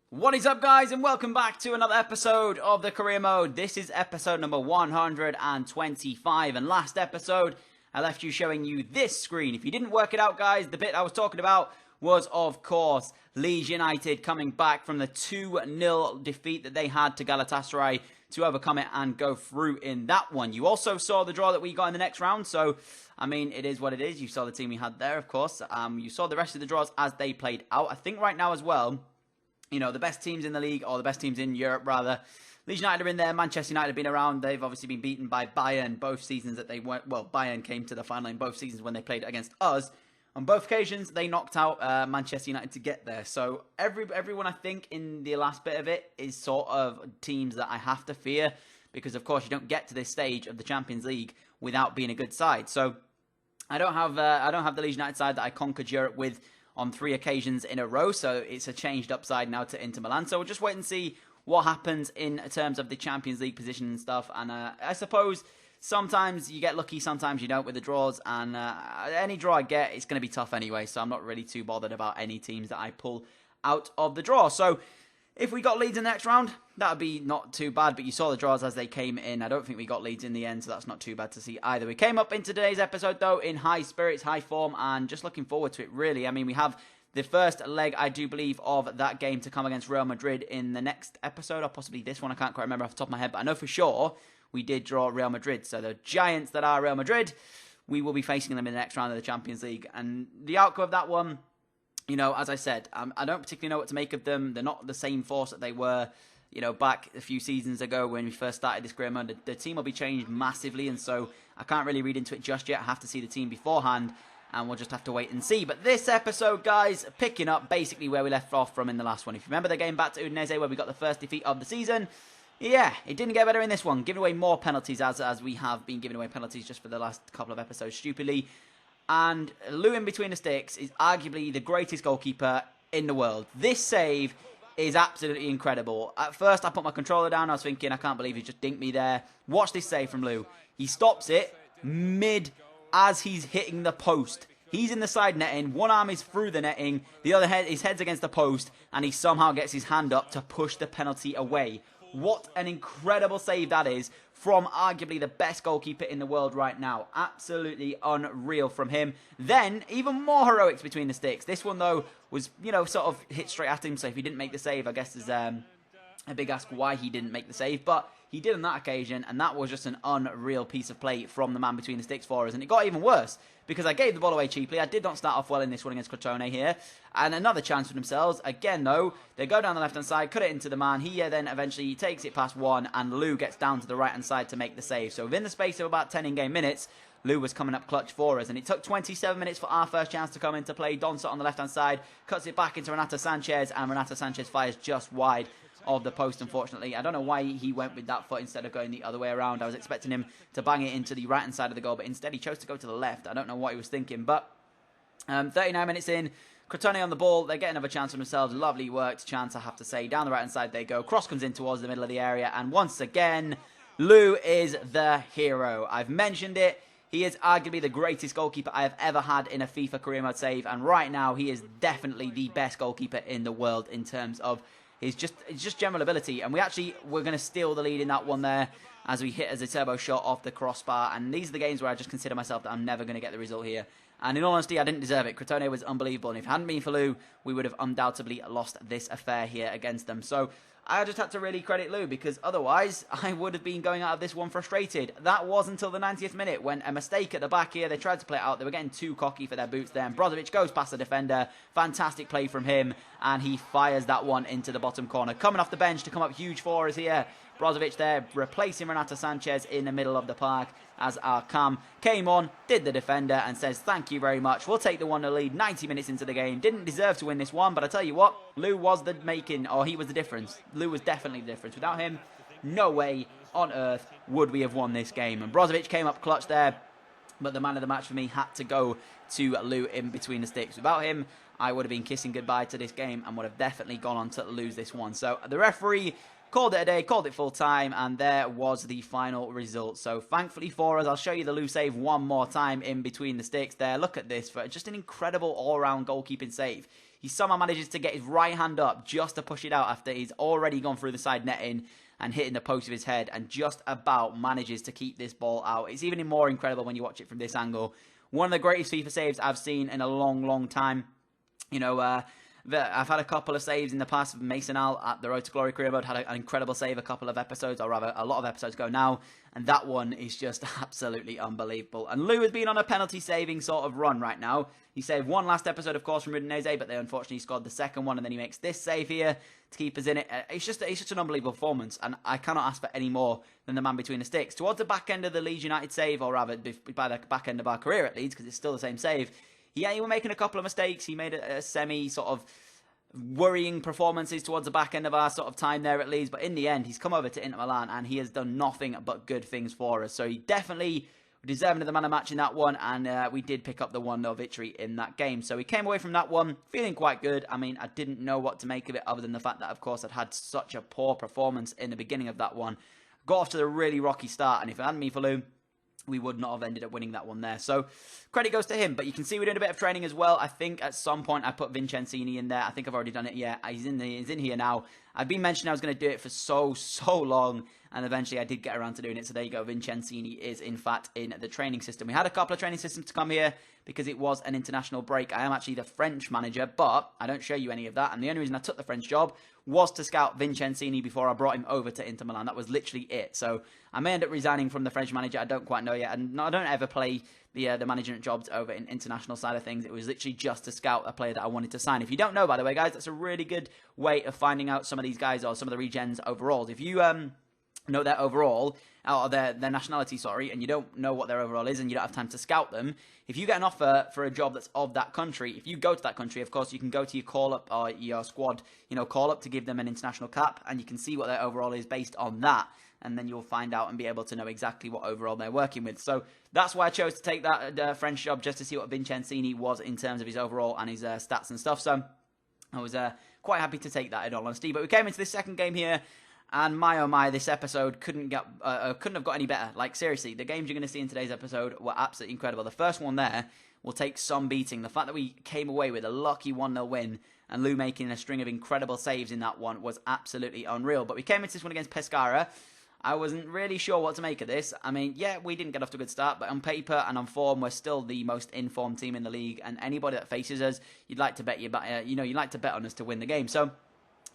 What is up, guys, and welcome back to another episode of the Career Mode. This is episode number 125, and last episode I left you showing you this screen. If you didn't work it out, guys, the bit I was talking about was, of course, Leeds United coming back from the 2-0 defeat that they had to Galatasaray to overcome it and go through in that one. You also saw the draw that we got in the next round, so, I mean, it is what it is. You saw the team we had there, of course. You saw the rest of the draws as they played out. I think right now as well, you know, the best teams in the league, or the best teams in Europe, rather. Leeds United are in there. Manchester United have been around. They've obviously been beaten by Bayern both seasons that they went. Well, Bayern came to the final in both seasons when they played against us. On both occasions, they knocked out Manchester United to get there. So everyone, I think, in the last bit of it is sort of teams that I have to fear because, of course, you don't get to this stage of the Champions League without being a good side. So I don't have the Leeds United side that I conquered Europe with on 3 occasions in a row. So it's a changed upside now to Inter Milan. So we'll just wait and see what happens in terms of the Champions League position and stuff. And I suppose sometimes you get lucky, sometimes you don't with the draws. And any draw I get, it's going to be tough anyway. So I'm not really too bothered about any teams that I pull out of the draw. So if we got Leeds in the next round, that would be not too bad. But you saw the draws as they came in. I don't think we got Leeds in the end, so that's not too bad to see either. We came up into today's episode, though, in high spirits, high form, and just looking forward to it, really. I mean, we have the first leg, I do believe, of that game to come against Real Madrid in the next episode, or possibly this one. I can't quite remember off the top of my head, but I know for sure we did draw Real Madrid. So the giants that are Real Madrid, we will be facing them in the next round of the Champions League. And the outcome of that one, you know, as I said, I don't particularly know what to make of them. They're not the same force that they were, you know, back a few seasons ago when we first started this career mode. The team will be changed massively, and so I can't really read into it just yet. I have to see the team beforehand, and we'll just have to wait and see. But this episode, guys, picking up basically where we left off from in the last one. If you remember the game back to Udinese where we got the first defeat of the season, yeah, it didn't get better in this one. Giving away more penalties as we have been giving away penalties just for the last couple of episodes stupidly. And Lou in between the sticks is arguably the greatest goalkeeper in the world. This save is absolutely incredible. At first, I put my controller down. I was thinking, I can't believe he just dinked me there. Watch this save from Lou. He stops it mid as he's hitting the post. He's in the side netting. One arm is through the netting. The other head, his head's against the post. And he somehow gets his hand up to push the penalty away. What an incredible save that is from arguably the best goalkeeper in the world right now. Absolutely unreal from him. Then, even more heroics between the sticks. This one, though, was, you know, sort of hit straight at him. So if he didn't make the save, I guess there's a big ask why he didn't make the save. But he did on that occasion, and that was just an unreal piece of play from the man between the sticks for us. And it got even worse, because I gave the ball away cheaply. I did not start off well in this one against Crotone here. And another chance for themselves. Again, though, they go down the left-hand side, cut it into the man. He then eventually takes it past one, and Lou gets down to the right-hand side to make the save. So within the space of about 10 in-game minutes, Lou was coming up clutch for us. And it took 27 minutes for our first chance to come into play. Donson on the left-hand side cuts it back into Renato Sanchez, and Renato Sanchez fires just wide of the post, unfortunately. I don't know why he went with that foot instead of going the other way around. I was expecting him to bang it into the right-hand side of the goal, but instead he chose to go to the left. I don't know what he was thinking, but 39 minutes in, Crotone on the ball. They get another chance for themselves. Lovely worked chance, I have to say. Down the right-hand side they go. Cross comes in towards the middle of the area, and once again, Lou is the hero. I've mentioned it. He is arguably the greatest goalkeeper I have ever had in a FIFA career mode save, and right now he is definitely the best goalkeeper in the world in terms of it's just general ability. And we're going to steal the lead in that one there as we hit as a turbo shot off the crossbar. And these are the games where I just consider myself that I'm never going to get the result here. And in all honesty, I didn't deserve it. Crotone was unbelievable. And if it hadn't been for Lou, we would have undoubtedly lost this affair here against them. So I just had to really credit Lou, because otherwise I would have been going out of this one frustrated. That was until the 90th minute when a mistake at the back here. They tried to play it out. They were getting too cocky for their boots there. And Brozovic goes past the defender. Fantastic play from him. And he fires that one into the bottom corner. Coming off the bench to come up huge for us here. Brozovic there replacing Renato Sanchez in the middle of the park as our cam came on, did the defender and says thank you very much. We'll take the 1-0 lead 90 minutes into the game. Didn't deserve to win this one, but I tell you what, Lou was the making, or he was the difference. Lou was definitely the difference. Without him, no way on earth would we have won this game. And Brozovic came up clutch there, but the man of the match for me had to go to Lou in between the sticks. Without him, I would have been kissing goodbye to this game and would have definitely gone on to lose this one. So the referee called it a day, called it full time, and there was the final result. So thankfully for us, I'll show you the Lou save one more time in between the sticks there. Look at this, for just an incredible all-round goalkeeping save. He somehow manages to get his right hand up just to push it out after he's already gone through the side netting and hitting the post of his head, and just about manages to keep this ball out. It's even more incredible when you watch it from this angle. One of the greatest FIFA saves I've seen in a long, long time. You know, I've had a couple of saves in the past. Mason Al at the Road to Glory career mode had an incredible save a couple of episodes, or rather a lot of episodes ago now, and that one is just absolutely unbelievable. And Lou has been on a penalty saving sort of run right now. He saved one last episode, of course, from Udinese, but they unfortunately scored the second one, and then he makes this save here to keep us in it. It's just an unbelievable performance, and I cannot ask for any more than the man between the sticks. Towards the back end of the Leeds United save, or rather by the back end of our career at Leeds, because it's still the same save, he was making a couple of mistakes. He made a semi sort of worrying performances towards the back end of our sort of time there at Leeds, but in the end he's come over to Inter Milan and he has done nothing but good things for us. So he definitely deserving of the man of match in that one, and we did pick up the 1-0 victory in that game. So we came away from that one feeling quite good. I mean, I didn't know what to make of it other than the fact that, of course, I'd had such a poor performance in the beginning of that one. Got off to the really rocky start, and if it hadn't been for Lou, we would not have ended up winning that one there. So credit goes to him. But you can see we're doing a bit of training as well. I think at some point I put Vincenzini in there. I think I've already done it. Yeah, he's in here now. I've been mentioning I was going to do it for so long, and eventually I did get around to doing it. So there you go. Vincenzini is, in fact, in the training system. We had a couple of training systems to come here because it was an international break. I am actually the French manager, but I don't show you any of that. And the only reason I took the French job was to scout Vincenzini before I brought him over to Inter Milan. That was literally it. So I may end up resigning from the French manager. I don't quite know yet. And I don't ever play the management jobs over in international side of things. It was literally just to scout a player that I wanted to sign. If you don't know, by the way, guys, that's a really good way of finding out some of these guys or some of the regens overalls. If you know their overall, or their nationality, sorry, and you don't know what their overall is and you don't have time to scout them, if you get an offer for a job that's of that country, if you go to that country, of course, you can go to your call-up or your squad, call-up to give them an international cap, and you can see what their overall is based on that, and then you'll find out and be able to know exactly what overall they're working with. So that's why I chose to take that French job, just to see what Vincenzini was in terms of his overall and his stats and stuff. So I was quite happy to take that, in all honesty. But we came into this second game here, and my oh my, this episode couldn't have got any better. Like, seriously, the games you're going to see in today's episode were absolutely incredible. The first one there will take some beating. The fact that we came away with a lucky 1-0 win and Lou making a string of incredible saves in that one was absolutely unreal. But we came into this one against Pescara. I wasn't really sure what to make of this. I mean, yeah, we didn't get off to a good start, but on paper and on form, we're still the most informed team in the league. And anybody that faces us, you'd like to bet you'd like to bet on us to win the game. So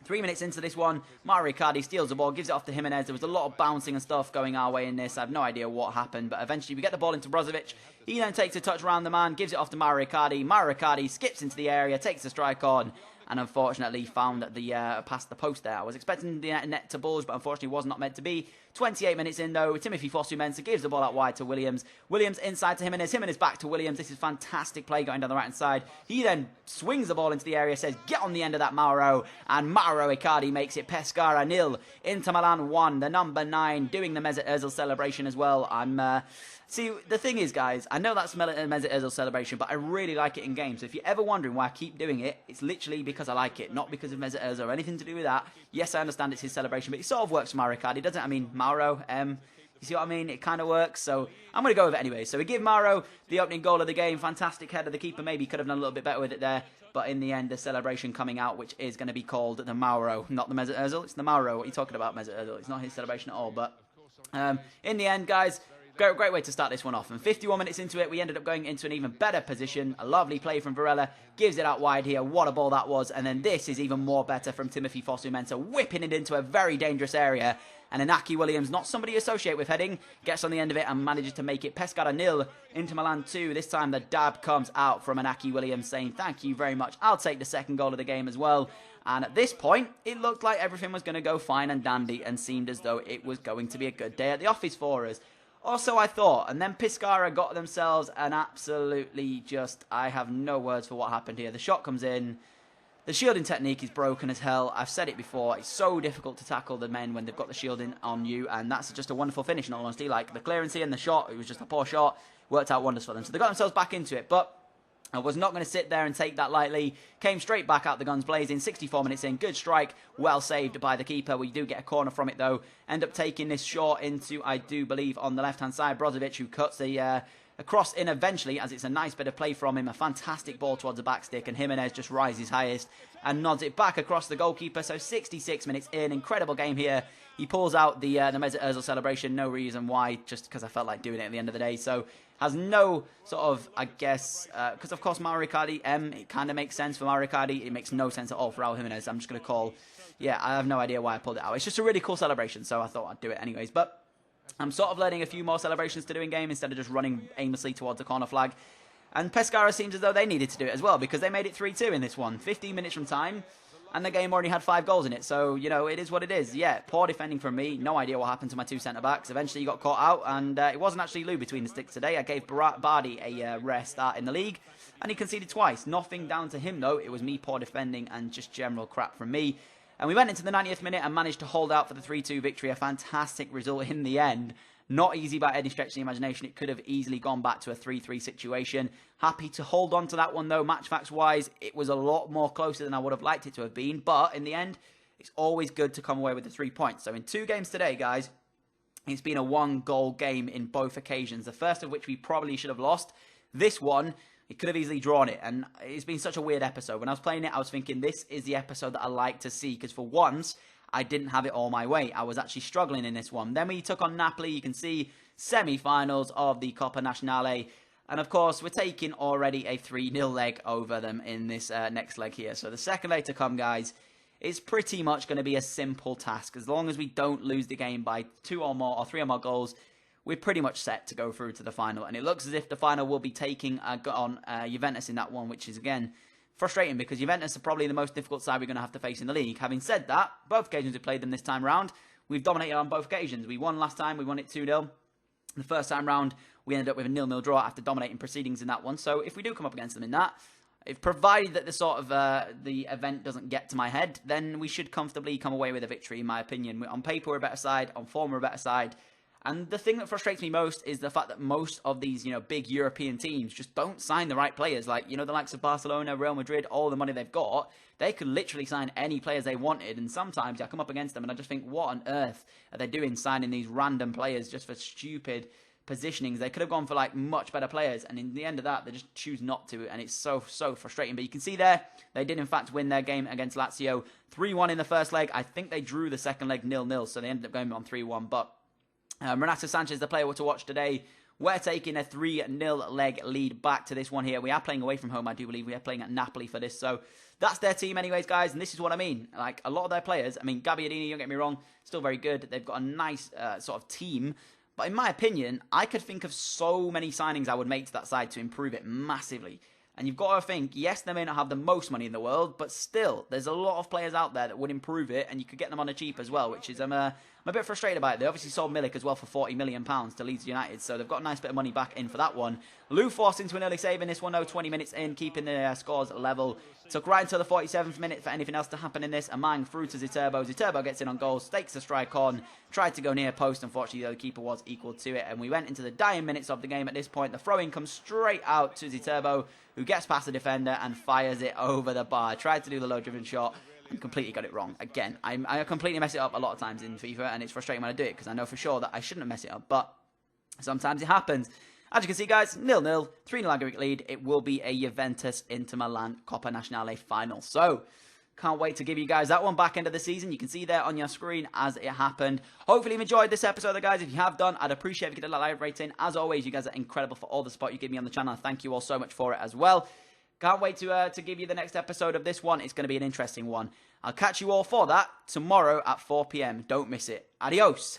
3 minutes into this one, Mauro Icardi steals the ball, gives it off to Jimenez. There was a lot of bouncing and stuff going our way in this. I have no idea what happened, but eventually we get the ball into Brozovic. He then takes a touch around the man, gives it off to Mauro Icardi. Mauro Icardi skips into the area, takes the strike on, and unfortunately found the past the post there. I was expecting the net to bulge, but unfortunately was not meant to be. 28 minutes in, though, Timothy Fosu-Mensah gives the ball out wide to Williams. Williams inside to Jimenez. Jimenez back to Williams. This is fantastic play going down the right-hand side. He then swings the ball into the area, says, get on the end of that, Mauro. And Mauro Icardi makes it Pescara 0, Inter Milan 1. The number 9 doing the Mesut Ozil celebration as well. See, the thing is, guys, I know that's Mesut Ozil celebration, but I really like it in games. So if you're ever wondering why I keep doing it, it's literally because I like it, not because of Mesut Ozil or anything to do with that. Yes, I understand it's his celebration, but it sort of works for Mauro Icardi, doesn't it? I mean, Mauro, you see what I mean? It kind of works, so I'm going to go with it anyway. So we give Mauro the opening goal of the game. Fantastic header. The keeper maybe could have done a little bit better with it there, but in the end, the celebration coming out, which is going to be called the Mauro, not the Mesut Ozil. It's the Mauro. What are you talking about, Mesut Ozil? It's not his celebration at all, but in the end, guys, great way to start this one off. And 51 minutes into it, we ended up going into an even better position. A lovely play from Varela. Gives it out wide here. What a ball that was. And then this is even more better from Timothy Fosu-Mensah, whipping it into a very dangerous area. And Inaki Williams, not somebody you associate with heading, gets on the end of it and manages to make it Pescara 0, Inter Milan 2. This time the dab comes out from Inaki Williams saying, thank you very much. I'll take the second goal of the game as well. And at this point, it looked like everything was going to go fine and dandy and seemed as though it was going to be a good day at the office for us. Also, I thought, and then Pescara got themselves an absolutely just, I have no words for what happened here. The shot comes in, the shielding technique is broken as hell. I've said it before, it's so difficult to tackle the men when they've got the shielding on you, and that's just a wonderful finish, in all honesty. Like, the clearance here and the shot, it was just a poor shot, worked out wonders for them. So they got themselves back into it, but I was not going to sit there and take that lightly. Came straight back out the guns blazing. 64 minutes in. Good strike. Well saved by the keeper. We do get a corner from it, though. End up taking this short into, I do believe, on the left-hand side. Brozovic, who cuts a A cross in eventually, as it's a nice bit of play from him. A fantastic ball towards the back stick, and Jimenez just rises highest and nods it back across the goalkeeper. So 66 minutes in, incredible game here. He pulls out the Mesut Ozil celebration. No reason why, just because I felt like doing it at the end of the day. So has no sort of, I guess, because of course Mauro Icardi, it kind of makes sense for Mauro Icardi. It makes no sense at all for Raul Jimenez. I'm just going to call, yeah, I have no idea why I pulled it out. It's just a really cool celebration, so I thought I'd do it anyways. But I'm sort of learning a few more celebrations to do in game instead of just running aimlessly towards the corner flag. And Pescara seems as though they needed to do it as well, because they made it 3-2 in this one. 15 minutes from time, and the game already had 5 goals in it. So, you know, it is what it is. Yeah, poor defending from me. No idea what happened to my 2 centre-backs. Eventually, he got caught out, and it wasn't actually Lou between the sticks today. I gave Bardi a rare start in the league, and he conceded twice. Nothing down to him, though. It was me poor defending and just general crap from me. And we went into the 90th minute and managed to hold out for the 3-2 victory. A fantastic result in the end. Not easy by any stretch of the imagination. It could have easily gone back to a 3-3 situation. Happy to hold on to that one, though. Match facts-wise, it was a lot more closer than I would have liked it to have been. But in the end, it's always good to come away with the 3 points. So in 2 games today, guys, it's been a 1-goal game in both occasions. The first of which we probably should have lost. This one, it could have easily drawn it. And it's been such a weird episode. When I was playing it, I was thinking, this is the episode that I like to see. Because for once, I didn't have it all my way. I was actually struggling in this one. Then we took on Napoli. You can see semi-finals of the Coppa Nazionale. And of course, we're taking already a 3-0 leg over them in this next leg here. So the second leg to come, guys, is pretty much going to be a simple task. As long as we don't lose the game by 2 or more or 3 or more goals, we're pretty much set to go through to the final. And it looks as if the final will be taking on Juventus in that one, which is, again, frustrating because Juventus are probably the most difficult side we're going to have to face in the league. Having said that, both occasions we played them this time round, we've dominated on both occasions. We won last time, we won it 2-0. The first time round, we ended up with a 0-0 draw after dominating proceedings in that one. So if we do come up against them in that, if provided that the sort of the event doesn't get to my head, then we should comfortably come away with a victory, in my opinion. On paper, we're a better side. On form, we're a better side. And the thing that frustrates me most is the fact that most of these, big European teams just don't sign the right players. Like, the likes of Barcelona, Real Madrid, all the money they've got, they could literally sign any players they wanted. And sometimes I come up against them and I just think, what on earth are they doing signing these random players just for stupid positionings? They could have gone for, much better players. And in the end of that, they just choose not to. And it's so frustrating. But you can see there, they did in fact win their game against Lazio 3-1 in the first leg. I think they drew the second leg 0-0. So they ended up going on 3-1. But Renato Sanchez, the player to watch today. We're taking a 3-0 leg lead back to this one here. We are playing away from home, I do believe. We are playing at Napoli for this. So that's their team anyways, guys. And this is what I mean. A lot of their players, Gabbiadini, don't get me wrong, still very good. They've got a nice sort of team. But in my opinion, I could think of so many signings I would make to that side to improve it massively. And you've got to think, yes, they may not have the most money in the world, but still, there's a lot of players out there that would improve it, and you could get them on a cheap as well, which is, I'm a bit frustrated about it. They obviously sold Milik as well for £40 million to Leeds United, so they've got a nice bit of money back in for that one. Lou forced into an early save in this one, though, 20 minutes in, keeping the scores level. Took right until the 47th minute for anything else to happen in this. Amang through to Ziterbo. Ziterbo gets in on goal, stakes the strike on, tried to go near post. Unfortunately, though, the keeper was equal to it, and we went into the dying minutes of the game at this point. The throw-in comes straight out to Ziterbo, who gets past the defender and fires it over the bar. Tried to do the low-driven shot and completely got it wrong. Again, I completely mess it up a lot of times in FIFA, and it's frustrating when I do it because I know for sure that I shouldn't have messed it up, but sometimes it happens. As you can see, guys, 0-0, 3-0 aggregate lead. It will be a Juventus Inter Milan Coppa Nazionale final. So, can't wait to give you guys that one back end of the season. You can see there on your screen as it happened. Hopefully you've enjoyed this episode, guys. If you have done, I'd appreciate if you could hit a like rating. As always, you guys are incredible for all the support you give me on the channel. Thank you all so much for it as well. Can't wait to give you the next episode of this one. It's going to be an interesting one. I'll catch you all for that tomorrow at 4 PM. Don't miss it. Adios.